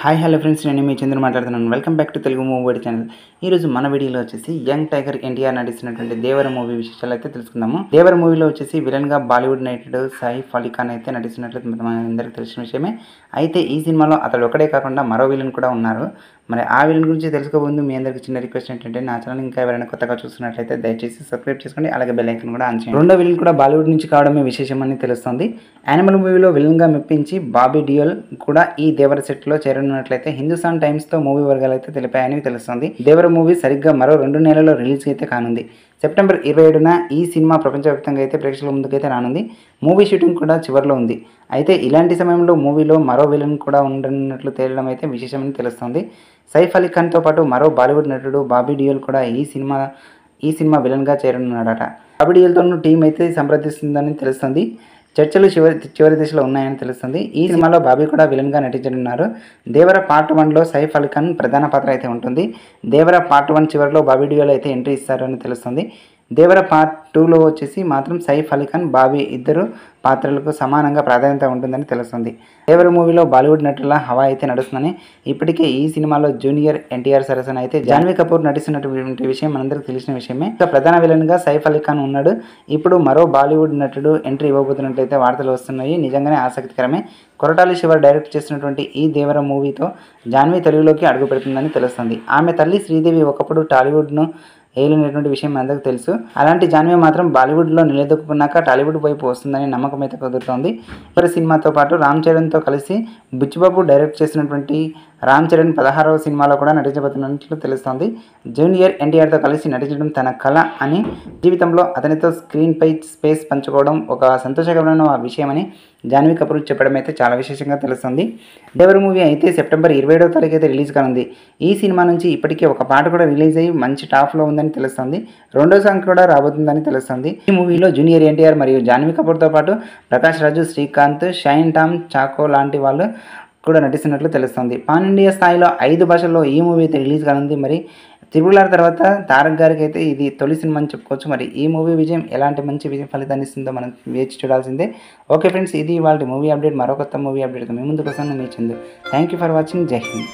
Hi hello friends, నేను మీ చంద్ర మాట్లాడుతున్నాను. Welcome back to Telugu movie channel. ఈరోజు మన వీడియోలో వచ్చేసి యంగ్ టైగర్ ఎన్టీఆర్ నటిస్తున్నటువంటి దేవర మూవీ విశేషాలు అయితే తెలుసుకుందాము. దేవర మూవీలో వచ్చేసి విలన్గా బాలీవుడ్ నటుడు సైఫ్ అలీ ఖాన్ అయితే నటిస్తున్నట్లు మన అందరికీ తెలిసిన విషయమే. అయితే ఈ సినిమాలో అతడు ఒకడే కాకుండా మరో విలన్ కూడా ఉన్నారు. మరి ఆ విలన్ గురించి తెలుసుకోబోదు మీ అందరికీ చిన్న రిక్వెస్ట్ ఏంటంటే, నా ఛానల్ ఇంకా ఎవరైనా కొత్తగా చూస్తున్నట్లయితే దయచేసి సబ్స్క్రైబ్ చేసుకోండి, అలాగే బెల్ ఐకాన్ కూడా ఆన్ చేయండి. రెండో విలన్ కూడా బాలీవుడ్ నుంచి కావడమే విశేషమని తెలుస్తుంది. యానిమల్ మూవీలో విలన్గా మెప్పించి బాబీ డియోల్ కూడా ఈ దేవర సెట్లో చేరనున్నట్లయితే హిందుస్థాన్ టైమ్స్తో మూవీ వర్గాలు అయితే తెలిపాయని తెలుస్తుంది. దేవర మూవీ సరిగ్గా మరో 2 నెలల్లో రిలీజ్ అయితే కానుంది. సెప్టెంబర్ 27న ఈ సినిమా ప్రపంచవ్యాప్తంగా అయితే ప్రేక్షకుల ముందుకైతే రానుంది. మూవీ షూటింగ్ కూడా చివరిలో ఉంది. అయితే ఇలాంటి సమయంలో మూవీలో మరో విలన్ కూడా ఉండనున్నట్లు తేలడం అయితే విశేషమని తెలుస్తుంది. సైఫ్ అలీ ఖాన్తో పాటు మరో బాలీవుడ్ నటుడు బాబీ డియోల్ కూడా ఈ సినిమా విలన్గా చేరనున్నాడట. బాబీ డియోల్తోనూ టీం అయితే సంప్రదిస్తుందని తెలుస్తుంది. చర్చలు చివరి దశలో ఉన్నాయని తెలుస్తుంది. ఈ సినిమాలో బాబీ కూడా విలన్గా నటించనున్నారు. దేవర పార్ట్ 1లో సైఫ్ అలీ ఖాన్ ప్రధాన పాత్ర అయితే ఉంటుంది. దేవర పార్ట్ 1 చివరిలో బాబీ డియోల్ అయితే ఎంట్రీ ఇస్తారని తెలుస్తుంది. దేవర పార్ట్ 2లో వచ్చేసి మాత్రం సైఫ్ అలీ ఖాన్, బాబీ ఇద్దరు పాత్రలకు సమానంగా ప్రాధాన్యత ఉంటుందని తెలుస్తుంది. దేవర మూవీలో బాలీవుడ్ నటుల హవా అయితే నడుస్తుందని, ఇప్పటికే ఈ సినిమాలో జూనియర్ ఎన్టీఆర్ సరసన అయితే జాన్వీ కపూర్ నటిస్తున్నటువంటి విషయం మనందరికీ తెలిసిన విషయమే. ఇక ప్రధాన విలన్గా సైఫ్ అలీ ఖాన్ ఉన్నాడు. ఇప్పుడు మరో బాలీవుడ్ నటుడు ఎంట్రీ ఇవ్వబోతున్నట్లయితే వార్తలు వస్తున్నాయి. నిజంగానే ఆసక్తికరమే. కొరటాల శివ డైరెక్ట్ చేసినటువంటి ఈ దేవర మూవీతో జాన్వీ తెలుగులోకి అడుగు పెడుతుందని తెలుస్తుంది. ఆమె తల్లి శ్రీదేవి ఒకప్పుడు టాలీవుడ్ను ఏలినటువంటి విషయం అందరికీ తెలుసు. అలాంటి జాన్వీ మాత్రం బాలీవుడ్లో నిలదొక్కున్నాక టాలీవుడ్ వైపు వస్తుందని నమ్మకం అయితే కుదురుతోంది. ఇప్పటి సినిమాతో పాటు రామ్ చరణ్తో కలిసి బుచ్చిబాబు డైరెక్ట్ చేసినటువంటి రామ్ చరణ్ 16వ సినిమాలో కూడా నటించబోతున్నట్లు తెలుస్తోంది. జూనియర్ ఎన్టీఆర్తో కలిసి నటించడం తన కళ అని, జీవితంలో అతనితో స్క్రీన్పై స్పేస్ పంచుకోవడం ఒక సంతోషకరమైన విషయమని జాన్వీ కపూర్ చెప్పడం అయితే చాలా విశేషంగా తెలుస్తుంది. దేవర మూవీ అయితే సెప్టెంబర్ 27వ తారీఖు అయితే రిలీజ్ కానుంది. ఈ సినిమా నుంచి ఇప్పటికే ఒక పాట కూడా రిలీజ్ అయ్యి మంచి టాప్లో ఉందని తెలుస్తుంది. రెండో సాంగ్ కూడా రాబోతుందని తెలుస్తుంది. ఈ మూవీలో జూనియర్ ఎన్టీఆర్ మరియు జాన్వీ కపూర్తో పాటు ప్రకాష్ రాజు, శ్రీకాంత్, షైన్ టామ్ చాకో లాంటి వాళ్ళు కూడా నటిస్తున్నట్లు తెలుస్తుంది. పాన్ ఇండియా స్థాయిలో 5 భాషల్లో ఈ మూవీ అయితే రిలీజ్ కానుంది. మరి త్రిబుల్ ఆర్ తర్వాత తారక్ గారికి అయితే ఇది తొలి సినిమా అని చెప్పుకోవచ్చు. మరి ఈ మూవీ విజయం ఎలాంటి మంచి విజయం ఫలితాన్ని ఇస్తుందో మనం వేచి చూడాల్సిందే. ఓకే ఫ్రెండ్స్, ఇది ఇవాళ మూవీ అప్డేట్. మరో కొత్త మూవీ అప్డేట్తో మీ ముందుకు వస్తాను. మీ Chandu. Thank you for watching. జై హింద్.